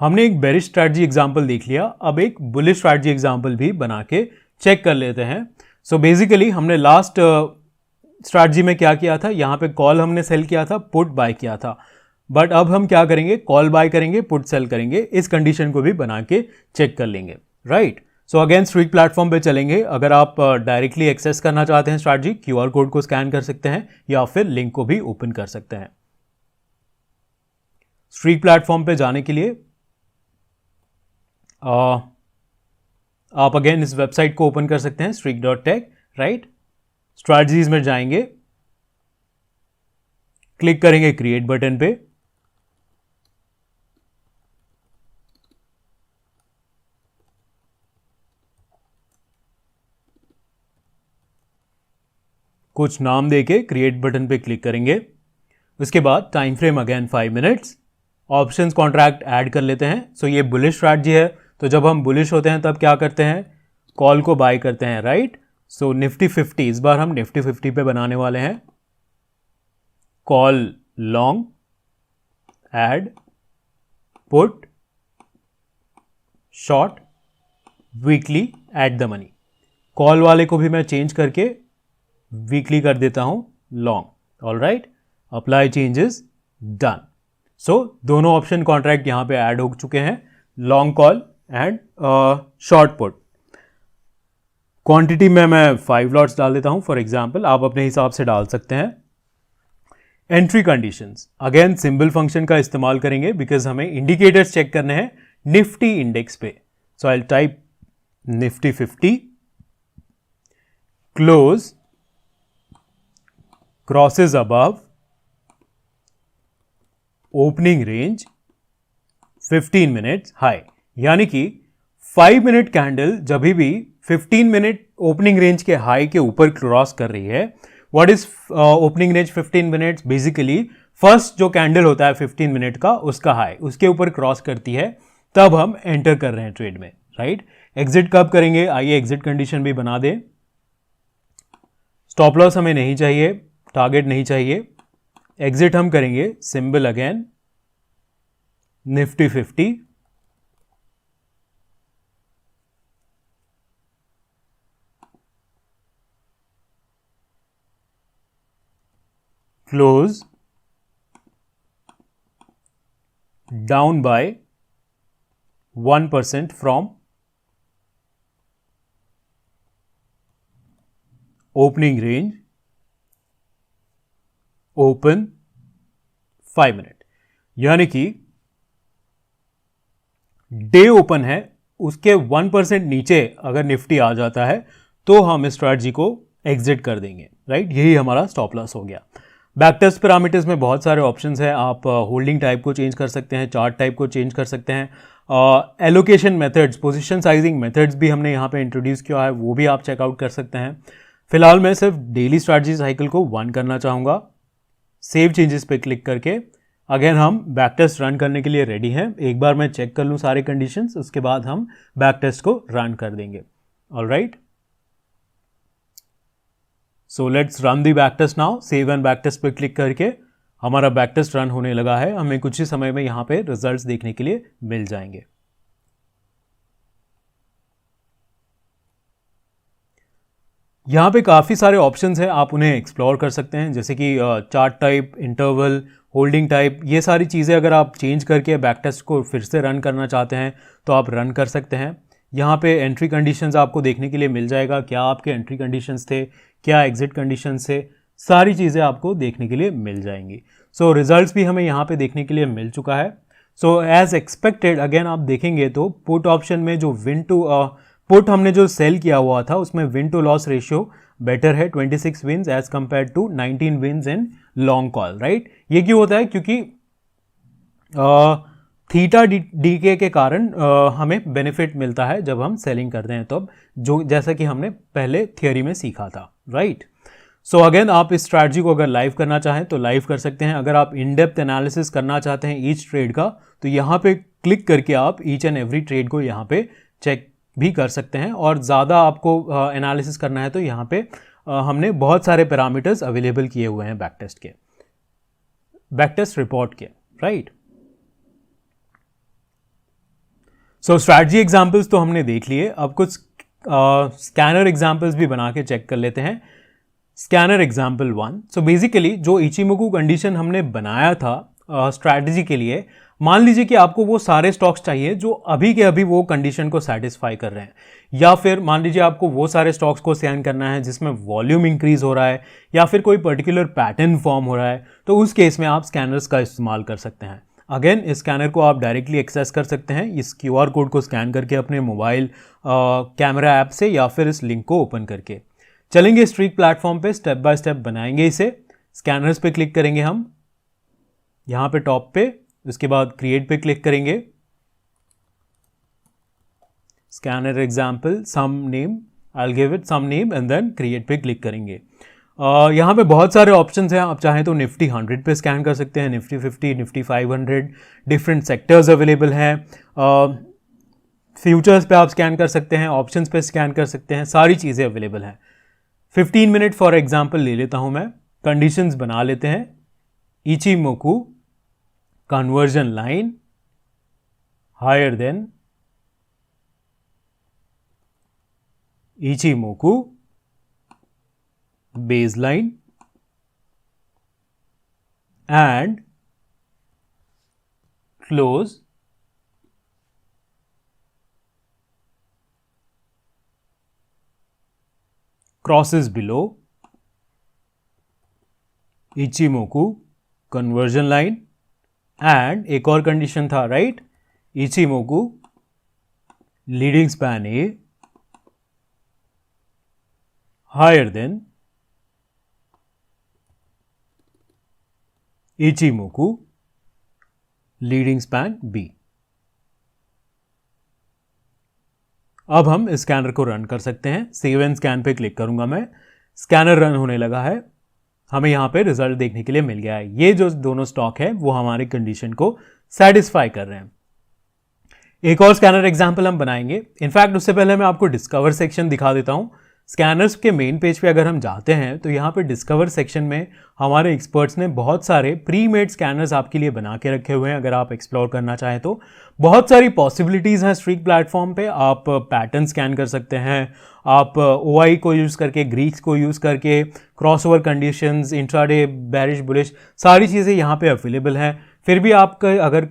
Speaker 1: हमने एक बेरिश स्ट्रैटेजी एग्जांपल देख लिया, अब एक बुलिश स्ट्रैटेजी एग्जांपल भी बना के चेक कर लेते हैं। सो बेसिकली हमने लास्ट स्ट्रैटेजी में क्या किया था, यहाँ पे कॉल हमने सेल किया था, पुट बाय किया था। बट अब हम क्या करेंगे, कॉल बाय करेंगे, पुट सेल करेंगे। इस कंडीशन को भी बना के चेक कर लेंगे, right. So again streak platform पे चलेंगे। अगर आप डायरेक्टली एक्सेस करना चाहते हैं स्ट्रैटेजी, क्यूआर कोड को स्कैन कर सकते हैं या फिर लिंक को भी ओपन कर सकते हैं। स्ट्रीक प्लेटफॉर्म पे जाने के लिए आप अगेन इस वेबसाइट को ओपन कर सकते हैं, streak.tech, राइट। स्ट्रैटेजीज में जाएंगे, क्लिक करेंगे क्रिएट बटन पे, कुछ नाम देके क्रिएट बटन पे क्लिक करेंगे। उसके बाद time frame again 5 minutes, options contract add कर लेते हैं। सो ये बुलिश स्ट्रैटेजी है, तो जब हम बुलिश होते हैं तब क्या करते हैं, कॉल को बाय करते हैं, राइट। सो निफ्टी 50, इस बार हम निफ्टी 50 पे बनाने वाले हैं। Call long, add, put, short, weekly at the money. Call वाले को भी मैं चेंज करके वीकली कर देता हूं long, all right. Apply changes, done. So दोनों ऑप्शन कॉन्ट्रैक्ट यहां पे ऐड हो चुके हैं, long call and short put. Quantity में मैं 5 लॉट्स डाल देता हूं फॉर एग्जांपल, आप अपने हिसाब से डाल सकते हैं। Entry conditions, again symbol function का इस्तेमाल करेंगे बिकॉज हमें इंडिकेटर्स चेक करने हैं निफ्टी इंडेक्स पे। So I will type Nifty 50, close, crosses above, opening range 15 minutes high. यानी कि 5 मिनट कैंडल जब भी 15 मिनट ओपनिंग रेंज के हाई के ऊपर क्रॉस कर रही है। What is opening range 15 minutes, basically first जो कैंडल होता है 15 मिनट का उसका हाई उसके ऊपर क्रॉस करती है, तब हम एंटर कर रहे हैं ट्रेड में, राइट। एग्जिट कब करेंगे, आइए एग्जिट कंडीशन भी बना दें। स्टॉप लॉस हमें नहीं चाहिए, टारगेट नहीं चाहिए। एग्जिट हम करेंगे symbol again Nifty 50, close, down by 1% from opening range, open 5 minute. यानी कि डे ओपन है उसके 1% नीचे अगर निफ्टी आ जाता है तो हम इस स्ट्रैटेजी को एग्जिट कर देंगे, राइट। यही हमारा स्टॉप लॉस हो गया। बैकटेस्ट पैरामीटर्स में बहुत सारे ऑप्शंस हैं, आप होल्डिंग टाइप को चेंज कर सकते हैं, चार्ट टाइप को चेंज कर सकते हैं, allocation methods, position sizing methods भी हमने यहाँ पे इंट्रोड्यूस किया है, वो भी आप चेकआउट कर सकते हैं। फिलहाल मैं सिर्फ डेली स्ट्रैटेजी साइकिल को 1 करना चाहूँगा। सेव चेंजेस पे क्लिक करके अगेन हम बैक टेस्ट रन करने के लिए रेडी हैं। एक बार मैं चेक कर लूँ सारे कंडीशंस, उसके बाद हम बैक टेस्ट को रन कर देंगे, alright. So let's run the back test now. Save and back test पे क्लिक करके हमारा बैक टेस्ट रन होने लगा है। हमें कुछ ही समय में यहाँ पे रिजल्ट्स देखने के लिए मिल जाएंगे। यहाँ पे काफ़ी सारे ऑप्शंस हैं, आप उन्हें एक्सप्लोर कर सकते हैं, जैसे कि chart type, interval, holding type, ये सारी चीज़ें अगर आप चेंज करके बैक टेस्ट को फिर से रन करना चाहते हैं तो आप रन कर सकते हैं। यहाँ पे एंट्री कंडीशंस आपको देखने के लिए मिल जाएगा, क्या आपके एंट्री कंडीशंस थे, क्या एग्जिट कंडीशंस थे, सारी चीज़ें आपको देखने के लिए मिल जाएंगी। सो रिजल्ट्स भी हमें यहाँ पे देखने के लिए मिल चुका है। सो एज एक्सपेक्टेड अगेन आप देखेंगे तो पुट ऑप्शन में जो पुट हमने जो सेल किया हुआ था उसमें win to loss ratio better है, 26 wins as compared to 19 wins in long call, right. ये क्यों होता है? क्योंकि थीटा डीके के कारण हमें बेनिफिट मिलता है जब हम सेलिंग करते हैं, तो जो जैसा कि हमने पहले थियोरी में सीखा था, राइट। सो अगेन आप इस स्ट्रैटेजी को अगर लाइव करना चाहें तो लाइव कर सकते हैं। अगर आप इन डेप्थ एनालिसिस करना चाहते हैं ईच ट्रेड का, तो यहाँ पे क्लिक करके आप ईच एंड एवरी ट्रेड को यहाँ पे चेक भी कर सकते हैं। और ज़्यादा आपको एनालिसिस करना है तो यहाँ पे हमने बहुत सारे पैरामीटर्स अवेलेबल किए हुए हैं बैक टेस्ट रिपोर्ट के, राइट। सो स्ट्रैटेजी एग्जाम्पल्स तो हमने देख लिए, अब कुछ स्कैनर एग्जाम्पल्स भी बना के चेक कर लेते हैं। Scanner example 1। सो बेसिकली जो इचिमोकू कंडीशन हमने बनाया था स्ट्रैटेजी के लिए, मान लीजिए कि आपको वो सारे स्टॉक्स चाहिए जो अभी के अभी वो कंडीशन को सेटिस्फाई कर रहे हैं, या फिर मान लीजिए आपको वो सारे स्टॉक्स को स्कैन करना है जिसमें वॉल्यूम इंक्रीज हो रहा है या फिर कोई पर्टिकुलर पैटर्न फॉर्म हो रहा है, तो उस केस में आप स्कैनर्स का इस्तेमाल कर सकते हैं। अगेन इस स्कैनर को आप डायरेक्टली एक्सेस कर सकते हैं इस QR कोड को स्कैन करके अपने मोबाइल कैमरा ऐप से या फिर इस लिंक को ओपन करके। चलेंगे स्ट्रीक प्लेटफॉर्म पे, स्टेप बाय स्टेप बनाएंगे इसे। स्कैनर्स पे क्लिक करेंगे हम यहाँ पे टॉप पे, उसके बाद क्रिएट पे क्लिक करेंगे, scanner example some name, I will give it some name and then create पे क्लिक करेंगे। यहाँ पे बहुत सारे ऑप्शंस हैं, आप चाहें तो निफ्टी 100 पे स्कैन कर सकते हैं, Nifty 50, Nifty 500, different sectors available हैं। फ्यूचर्स पे आप स्कैन कर सकते हैं, ऑप्शंस पे स्कैन कर सकते हैं, सारी चीज़ें अवेलेबल हैं। 15 मिनट फॉर एग्जाम्पल ले लेता हूँ मैं, कंडीशंस बना लेते हैं। Ichimoku conversion line higher than Ichimoku baseline and close crosses below Ichimoku conversion line and एक और कंडीशन था, right, Ichimoku leading span A higher than Ichimoku leading span B. अब हम इस स्कैनर को रन कर सकते हैं। सेव एंड स्कैन पे क्लिक करूंगा मैं, स्कैनर रन होने लगा है, हमें यहाँ पे रिजल्ट देखने के लिए मिल गया है। ये जो दोनों स्टॉक है वो हमारे कंडीशन को सेटिस्फाई कर रहे हैं। एक और स्कैनर एग्जाम्पल हम बनाएंगे। इनफैक्ट उससे पहले मैं आपको डिस्कवर सेक्शन दिखा देता हूँ। स्कैनर्स के मेन पेज पे अगर हम जाते हैं तो यहाँ पे डिस्कवर सेक्शन में हमारे एक्सपर्ट्स ने बहुत सारे प्री मेड स्कैनर्स आपके लिए बना के रखे हुए हैं। अगर आप एक्सप्लोर करना चाहें तो बहुत सारी पॉसिबिलिटीज़ हैं स्ट्रीक प्लेटफॉर्म पे। आप पैटर्न स्कैन कर सकते हैं, आप OI को यूज़ करके, ग्रीक्स को यूज़ करके, crossover conditions, intraday, bearish, bullish, सारी चीज़ें यहाँ पे अवेलेबल हैं। फिर भी आपका अगर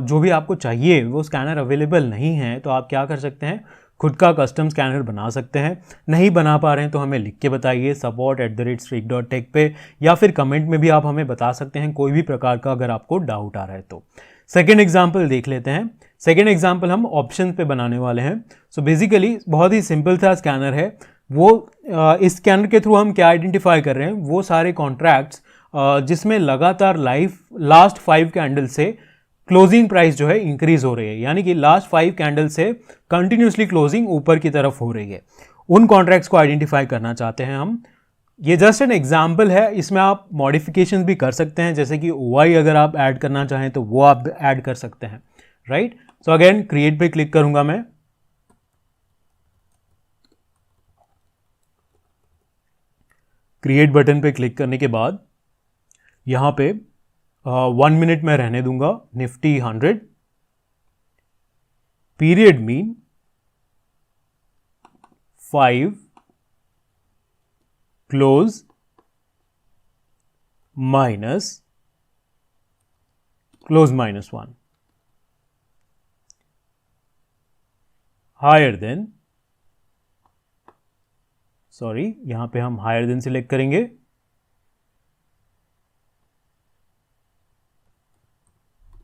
Speaker 1: जो भी आपको चाहिए वो स्कैनर अवेलेबल नहीं है तो आप क्या कर सकते हैं, खुद का कस्टम स्कैनर बना सकते हैं। नहीं बना पा रहे हैं तो हमें लिख के बताइए support@streak.tech पे, या फिर कमेंट में भी आप हमें बता सकते हैं कोई भी प्रकार का अगर आपको डाउट आ रहा है तो। सेकेंड एग्जाम्पल देख लेते हैं। सेकेंड एग्जाम्पल हम ऑप्शन पे बनाने वाले हैं। सो बेसिकली बहुत ही सिंपल सा स्कैनर है वो। इस स्कैनर के थ्रू हम क्या आइडेंटिफाई कर रहे हैं, वो सारे कॉन्ट्रैक्ट्स जिसमें लगातार लास्ट 5 कैंडल से क्लोजिंग प्राइस जो है इंक्रीज हो रही है, यानी कि लास्ट 5 कैंडल से कंटिन्यूसली क्लोजिंग ऊपर की तरफ हो रही है, उन कॉन्ट्रैक्ट्स को आइडेंटिफाई करना चाहते हैं हम। ये जस्ट एन एग्जाम्पल है, इसमें आप मॉडिफिकेशन भी कर सकते हैं, जैसे कि OI अगर आप ऐड करना चाहें तो वो आप ऐड कर सकते हैं, राइट। सो अगेन क्रिएट पे क्लिक करूंगा मैं, क्रिएट बटन पे क्लिक करने के बाद यहां पे 1 मिनट में रहने दूंगा Nifty 100, period mean 5, close -1, higher than, sorry यहां पे हम हायर देन सिलेक्ट करेंगे,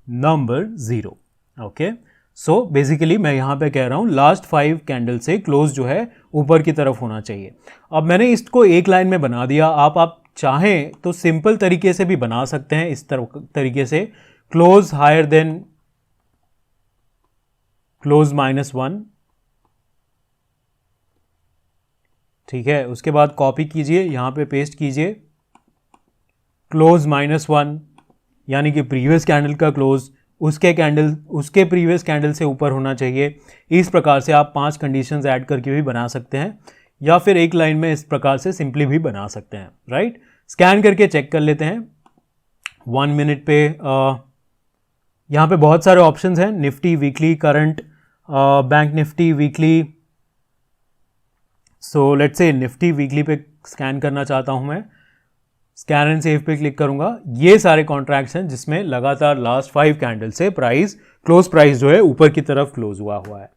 Speaker 1: नंबर 0। ओके, सो बेसिकली मैं यहां पे कह रहा हूं लास्ट 5 कैंडल से क्लोज जो है ऊपर की तरफ होना चाहिए। अब मैंने इसको एक लाइन में बना दिया, आप चाहें तो सिंपल तरीके से भी बना सकते हैं, इस तरीके से क्लोज हायर देन क्लोज -1, ठीक है। उसके बाद कॉपी कीजिए, यहां पे पेस्ट कीजिए, क्लोज -1 यानी कि प्रीवियस कैंडल का क्लोज उसके प्रीवियस कैंडल से ऊपर होना चाहिए। इस प्रकार से आप 5 कंडीशंस ऐड करके भी बना सकते हैं, या फिर एक लाइन में इस प्रकार से सिंपली भी बना सकते हैं, राइट। स्कैन करके चेक कर लेते हैं 1 मिनट पे। यहाँ पे बहुत सारे ऑप्शंस हैं, Nifty weekly, current, bank Nifty weekly. So let's say Nifty weekly पे स्कैन करना चाहता हूं मैं, स्कैन एंड सेव पे क्लिक करूंगा। ये सारे कॉन्ट्रैक्ट्स हैं जिसमें लगातार लास्ट 5 कैंडल से क्लोज प्राइस जो है ऊपर की तरफ क्लोज हुआ है।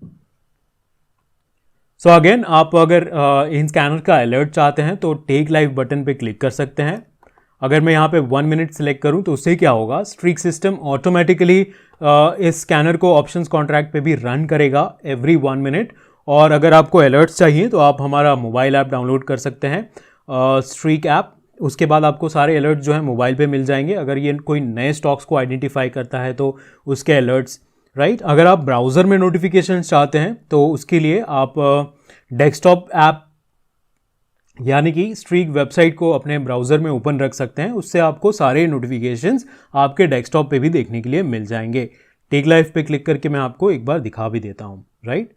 Speaker 1: सो अगेन आप अगर इन स्कैनर का अलर्ट चाहते हैं तो टेक लाइव बटन पे क्लिक कर सकते हैं। अगर मैं यहाँ पे 1 मिनट सेलेक्ट करूँ तो उससे क्या होगा, स्ट्रीक सिस्टम ऑटोमेटिकली इस स्कैनर को ऑप्शंस कॉन्ट्रैक्ट पे भी रन करेगा एवरी 1 मिनट। और अगर आपको अलर्ट्स चाहिए तो आप हमारा मोबाइल ऐप डाउनलोड कर सकते हैं, स्ट्रीक ऐप। उसके बाद आपको सारे अलर्ट जो है मोबाइल पे मिल जाएंगे। अगर ये कोई नए स्टॉक्स को आइडेंटिफाई करता है तो उसके अलर्ट्स, राइट। अगर आप ब्राउज़र में नोटिफिकेशन चाहते हैं तो उसके लिए आप डेस्कटॉप ऐप यानी कि स्ट्रीक वेबसाइट को अपने ब्राउज़र में ओपन रख सकते हैं, उससे आपको सारे नोटिफिकेशंस आपके डेस्कटॉप पे भी देखने के लिए मिल जाएंगे। टेक लाइव पे क्लिक करके मैं आपको एक बार दिखा भी देता हूँ, right.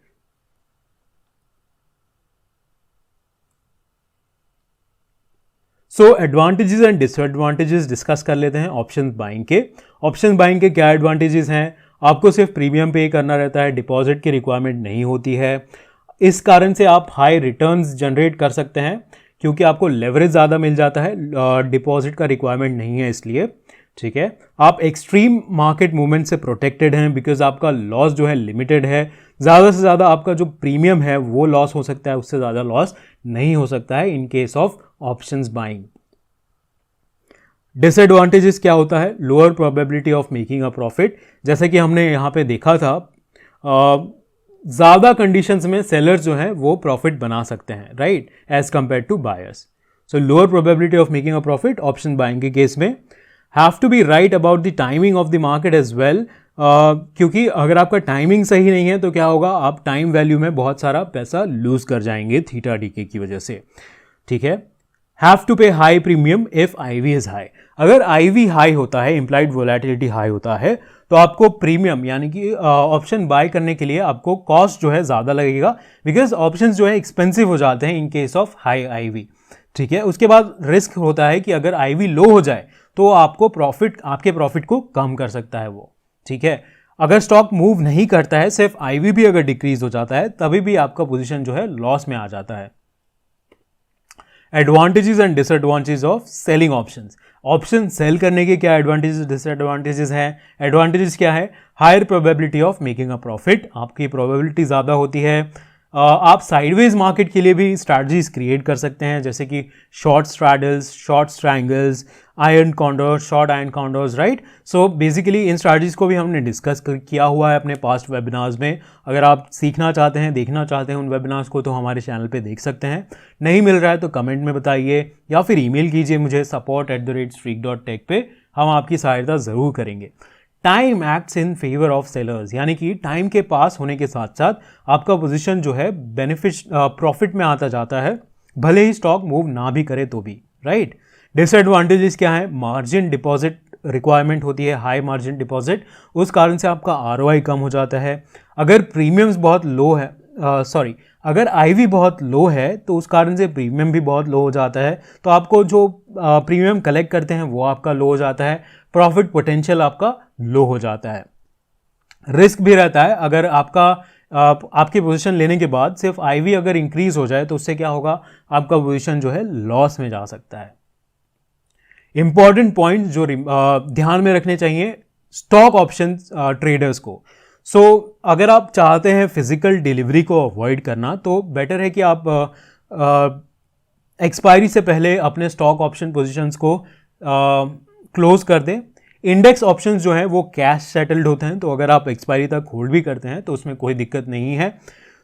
Speaker 1: So advantages and disadvantages discuss कर लेते हैं ऑप्शन बाइंग के। ऑप्शन बाइंग के क्या एडवांटेजेस हैं, आपको सिर्फ प्रीमियम पे करना रहता है, डिपॉजिट की रिक्वायरमेंट नहीं होती है। इस कारण से आप हाई रिटर्न्स जनरेट कर सकते हैं क्योंकि आपको लेवरेज ज़्यादा मिल जाता है, डिपॉजिट का रिक्वायरमेंट नहीं है इसलिए, ठीक है। आप एक्सट्रीम मार्केट मूवमेंट से प्रोटेक्टेड हैं बिकॉज आपका लॉस जो है लिमिटेड है। ज़्यादा से ज़्यादा आपका जो प्रीमियम है वो लॉस हो सकता है, उससे ज़्यादा लॉस नहीं हो सकता है इन case of options buying. Disadvantages क्या होता है, lower probability of making a profit. जैसे कि हमने यहाँ पे देखा था, ज़्यादा कंडीशंस में सेलर्स जो है वो प्रॉफिट बना सकते हैं, right, as compared to buyers. So lower probability of making a profit option buying के केस में। Have to be right about the timing of the market as well, क्योंकि अगर आपका टाइमिंग सही नहीं है तो क्या होगा, आप टाइम वैल्यू में बहुत सारा पैसा लूज कर जाएंगे थीटा डीके की वजह से, ठीक है। Have to pay high premium if IV is high. अगर आईवी हाई होता है, इंप्लाइड वोलेटिलिटी हाई होता है, तो आपको प्रीमियम यानी कि ऑप्शन बाय करने के लिए आपको कॉस्ट जो है ज़्यादा लगेगा बिकॉज ऑप्शंस जो है एक्सपेंसिव हो जाते हैं in case of high IV, ठीक है। उसके बाद रिस्क होता है कि अगर आईवी लो हो जाए तो आपको आपके प्रॉफिट को कम कर सकता है वो, ठीक है। अगर स्टॉक मूव नहीं करता है, सिर्फ आईवी भी अगर डिक्रीज हो जाता है तभी भी आपका पोजीशन जो है लॉस में आ जाता है। Advantages and disadvantages of selling options. Option sell करने के क्या एडवांटेजेस डिसएडवांटेजेस हैं। एडवांटेजेस क्या है, higher probability of making a profit, आपकी प्रोबेबिलिटी ज़्यादा होती है। आप साइडवेज मार्केट के लिए भी स्ट्रैटेजीज क्रिएट कर सकते हैं, जैसे कि short straddles, short strangles, iron condors, short iron condors, right. So basically इन स्ट्रैटेजीज को भी हमने डिस्कस किया हुआ है अपने पास्ट वेबिनार्स में। अगर आप सीखना चाहते हैं, देखना चाहते हैं उन वेबिनार्स को, तो हमारे चैनल पे देख सकते हैं। नहीं मिल रहा है तो कमेंट में बताइए या फिर ईमेल कीजिए मुझे support@streak.tech पे, हम आपकी सहायता ज़रूर करेंगे। Time acts in favour of sellers, यानी कि टाइम के पास होने के साथ साथ आपका पोजीशन जो है प्रॉफिट में आता जाता है, भले ही स्टॉक मूव ना भी करे तो भी, राइट। डिसएडवांटेजेस क्या है, मार्जिन डिपॉजिट रिक्वायरमेंट होती है, हाई मार्जिन डिपॉजिट, उस कारण से आपका आरओआई कम हो जाता है। अगर प्रीमियम्स बहुत लो है, अगर आईवी बहुत लो है तो उस कारण से प्रीमियम भी बहुत लो हो जाता है, तो आपको जो प्रीमियम कलेक्ट करते हैं वो आपका लो हो जाता है, प्रॉफिट पोटेंशियल आपका लो हो जाता है। रिस्क भी रहता है, अगर आपकी पोजीशन लेने के बाद सिर्फ आईवी अगर इंक्रीज हो जाए तो उससे क्या होगा, आपका पोजीशन जो है लॉस में जा सकता है। इंपॉर्टेंट पॉइंट जो ध्यान में रखने चाहिए स्टॉक ऑप्शन ट्रेडर्स को। सो अगर आप चाहते हैं फिजिकल डिलीवरी को अवॉइड करना तो बेटर है कि आप एक्सपायरी से पहले अपने स्टॉक ऑप्शन पोजीशंस को क्लोज कर दें। इंडेक्स ऑप्शंस जो हैं वो कैश सेटल्ड होते हैं, तो अगर आप एक्सपायरी तक होल्ड भी करते हैं तो उसमें कोई दिक्कत नहीं है।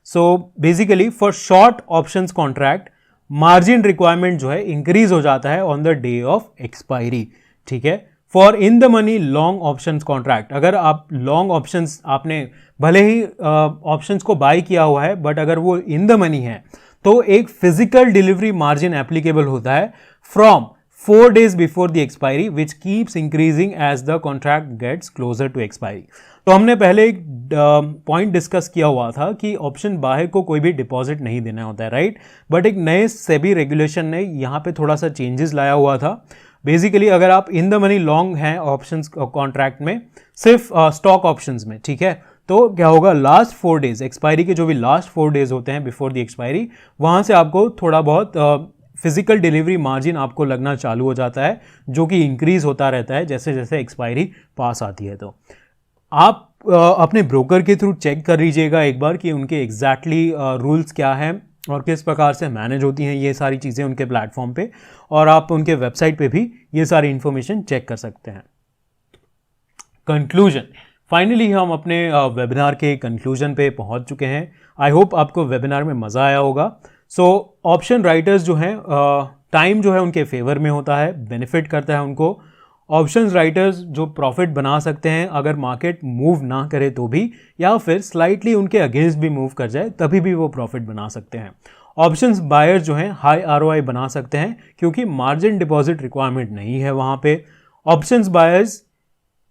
Speaker 1: So basically for short options contract margin requirement जो है इंक्रीज हो जाता है on the day of expiry, ठीक है। For in the money long options contract, अगर आप लॉन्ग ऑप्शंस आपने भले ही ऑप्शंस को बाय किया हुआ है बट अगर वो इन द मनी है तो एक फिजिकल डिलीवरी मार्जिन एप्लीकेबल होता है from 4 days before the expiry which keeps increasing as the contract gets closer to expiry. तो हमने पहले एक पॉइंट डिस्कस किया हुआ था कि ऑप्शन बायर को कोई भी डिपॉजिट नहीं देना होता है, राइट। बट एक नए सेबी रेगुलेशन ने यहाँ पे थोड़ा सा चेंजेस लाया हुआ था। बेसिकली अगर आप इन द मनी लॉन्ग हैं ऑप्शंस कॉन्ट्रैक्ट में, सिर्फ स्टॉक ऑप्शंस में, ठीक है, तो क्या होगा, लास्ट 4 days एक्सपायरी के जो भी लास्ट 4 days होते हैं बिफोर द एक्सपायरी, वहाँ से आपको थोड़ा बहुत फिजिकल डिलीवरी मार्जिन आपको लगना चालू हो जाता है, जो कि इंक्रीज होता रहता है जैसे जैसे एक्सपायरी पास आती है। तो आप अपने ब्रोकर के थ्रू चेक कर लीजिएगा एक बार कि उनके एग्जैक्टली रूल्स क्या हैं और किस प्रकार से मैनेज होती हैं ये सारी चीज़ें उनके प्लेटफॉर्म पे, और आप उनके वेबसाइट पे भी ये सारी इंफॉर्मेशन चेक कर सकते हैं। कंक्लूजन, फाइनली हम अपने वेबिनार के कंक्लूजन पे पहुंच चुके हैं। आई होप आपको वेबिनार में मज़ा आया होगा। सो ऑप्शन राइटर्स जो हैं टाइम जो है उनके फेवर में होता है, बेनिफिट करता है उनको। ऑप्शंस राइटर्स जो प्रॉफिट बना सकते हैं अगर मार्केट मूव ना करे तो भी, या फिर स्लाइटली उनके अगेंस्ट भी मूव कर जाए तभी भी वो प्रॉफिट बना सकते हैं। ऑप्शंस बायर्स जो हैं हाई आरओआई बना सकते हैं क्योंकि मार्जिन डिपॉजिट रिक्वायरमेंट नहीं है वहाँ पे। ऑप्शंस बायर्स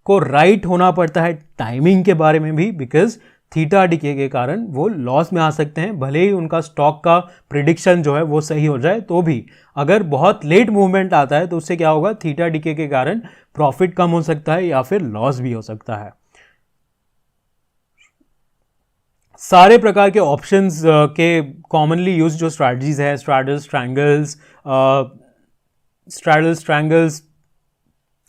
Speaker 1: को राइट होना पड़ता है टाइमिंग के बारे में भी, बिकॉज थीटा डिके के कारण वो लॉस में आ सकते हैं। भले ही उनका स्टॉक का प्रिडिक्शन जो है वो सही हो जाए तो भी अगर बहुत लेट मूवमेंट आता है तो उससे क्या होगा, थीटा डिके के कारण प्रॉफिट कम हो सकता है या फिर लॉस भी हो सकता है। सारे प्रकार के ऑप्शंस के कॉमनली यूज जो स्ट्रैटेजीज है, straddles, triangles,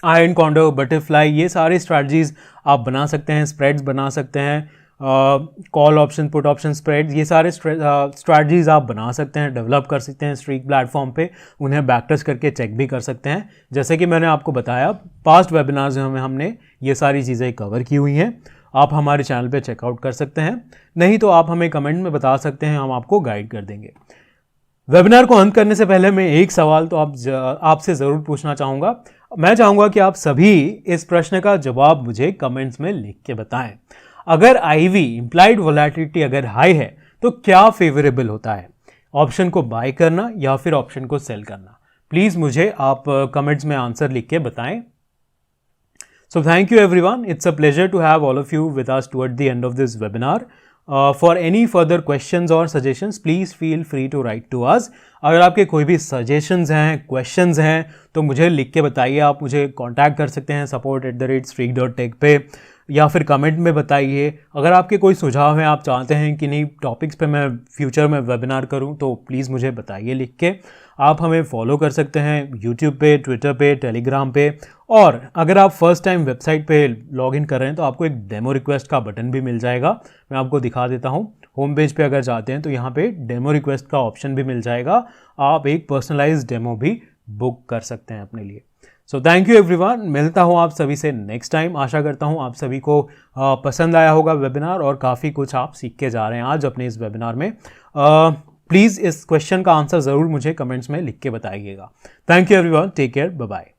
Speaker 1: iron condor, butterfly, ये सारे स्ट्रैटेजीज आप बना सकते हैं। स्प्रेड्स बना सकते हैं, call option, put option, spreads, ये सारे स्ट्रैटेजीज आप बना सकते हैं, डेवलप कर सकते हैं स्ट्रीक प्लेटफॉर्म पे। उन्हें बैक टेस्ट करके चेक भी कर सकते हैं। जैसे कि मैंने आपको बताया पास्ट वेबिनार्स में हमने ये सारी चीज़ें कवर की हुई हैं। आप हमारे चैनल पे चेकआउट कर सकते हैं, नहीं तो आप हमें कमेंट में बता सकते हैं, हम आपको गाइड कर देंगे। वेबिनार को अंत करने से पहले मैं एक सवाल तो आपसे ज़रूर पूछना चाहूँगा। मैं चाहूँगा कि आप सभी इस प्रश्न का जवाब मुझे कमेंट्स में लिख के बताएं। अगर IV इम्प्लाइड वोलेटिलिटी अगर हाई है तो क्या फेवरेबल होता है, ऑप्शन को बाय करना या फिर ऑप्शन को सेल करना? प्लीज़ मुझे आप कमेंट्स में आंसर लिख के बताएं। So thank you everyone. It's a pleasure to have all of you with us toward the end of this webinar. For any further questions or suggestions, please feel free to write to us. अगर आपके कोई भी suggestions हैं, questions हैं, तो मुझे लिख के बताइए। आप मुझे contact कर सकते हैं support@streak.tech पे, या फिर कमेंट में बताइए। अगर आपके कोई सुझाव हैं, आप चाहते हैं कि नहीं टॉपिक्स पे मैं फ्यूचर में वेबिनार करूं, तो प्लीज़ मुझे बताइए लिख के। आप हमें फॉलो कर सकते हैं यूट्यूब पे, ट्विटर पे, टेलीग्राम पे, और अगर आप फर्स्ट टाइम वेबसाइट पे लॉगिन कर रहे हैं तो आपको एक डेमो रिक्वेस्ट का बटन भी मिल जाएगा। मैं आपको दिखा देता हूं। होम पेज पे अगर जाते हैं तो यहाँ पे डेमो रिक्वेस्ट का ऑप्शन भी मिल जाएगा। आप एक पर्सनलाइज्ड डेमो भी बुक कर सकते हैं अपने लिए। So thank you everyone. मिलता हूँ आप सभी से नेक्स्ट टाइम। आशा करता हूँ आप सभी को पसंद आया होगा वेबिनार और काफ़ी कुछ आप सीख के जा रहे हैं आज अपने इस वेबिनार में। प्लीज़ इस क्वेश्चन का आंसर ज़रूर मुझे कमेंट्स में लिख के बताइएगा। Thank you everyone, take care, bye bye.